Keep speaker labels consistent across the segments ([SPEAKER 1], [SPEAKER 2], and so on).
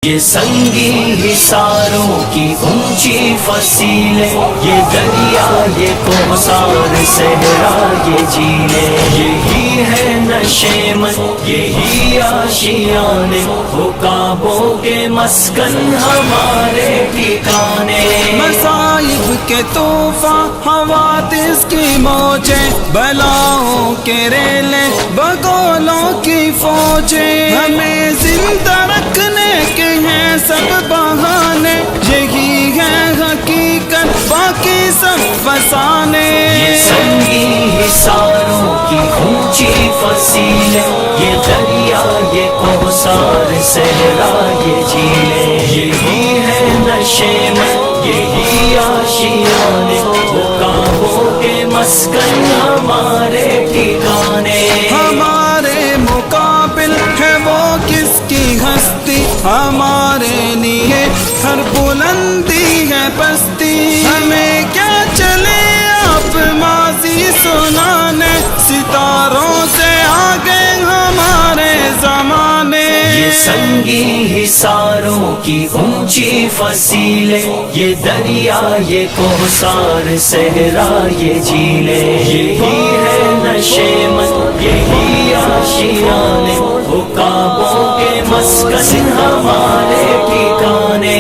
[SPEAKER 1] یہ سنگی حصاروں کی اونچی فصیلیں، یہ دریا، یہ کوثر، صحرا، یہ جھیلیں، یہی ہے نشیمن، یہی آشیانے، عقابوں کے مسکن ہمارے ٹھکانے۔
[SPEAKER 2] مصائب کے طوفان، حوادث کی موجیں، بلاؤں کے ریلیں، بگولوں کی فوجیں، ہمیں زندہ رکھنے کے ہیں سب بہانے، یہی ہے حقیقت، باقی سب فسانے۔
[SPEAKER 1] یہ سنگی حصاروں کی اونچی فصیلیں، یہ دریا، یہ کوثر، صحرا، یہ جھیلیں، یہی ہے نشیمن، یہی آشیانے، عقابوں کے مسکن ہمارے ٹھکانے۔
[SPEAKER 2] ہمارے مقابل ہے وہ کس کی ہستی، ہمارے لیے ہر بلندی ہے پستی، ہمیں کیا چلے آپ ماضی سنانے، ستاروں سے آگے ہمارے زمانے۔
[SPEAKER 1] یہ سنگی حصاروں کی اونچی فصیلیں، یہ دریا، یہ کوثر، صحرا، یہ جھیلیں، یہی ہے نشیمن، یہی آشیانے، عقابوں کے مسکن ہمارے ٹھکانے۔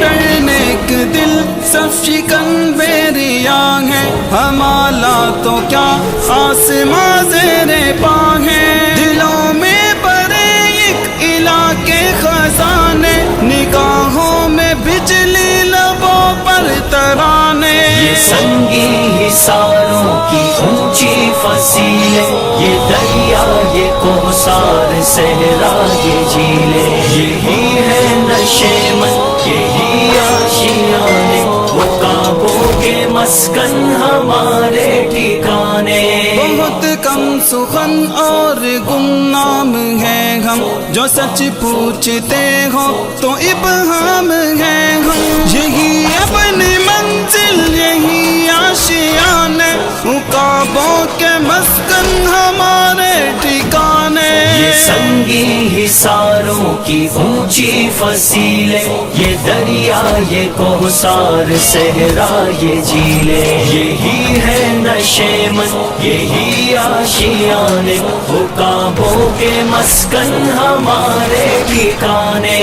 [SPEAKER 2] ڈرنے کے دل سب شکن بیریاں ہیں، ہمارا تو کیا آسماں زیر پا ہے، دلوں میں بڑے ایک الہ کے خزانے، نگاہوں میں بجلی، لبوں پر ترانے۔
[SPEAKER 1] یہ سنگی حصاروں کی اونچی فصیلیں، یہ دریا، یہ کوثر، صحرا، یہ جھیلیں، یہی ہے نشیمن، یہی آشیانے، عقابوں کے مسکن ہمارے ٹھکانے۔
[SPEAKER 2] بہت کم سخن اور گمنام ہیں ہم، جو سچ پوچھتے ہو تو ابہام ہیں ہم، یہی اپنی منزل، یہی آشیانے، عقابوں کے مسکن ہمارے ٹھکانے۔
[SPEAKER 1] یہ سنگی حصاروں کی اونچی فصیلیں، یہ دریا، یہ کوثر، صحرا، یہ جھیلیں، یہی ہے نشیمن، یہی آشیانے، عقابوں کے مسکن ہمارے ٹھکانے۔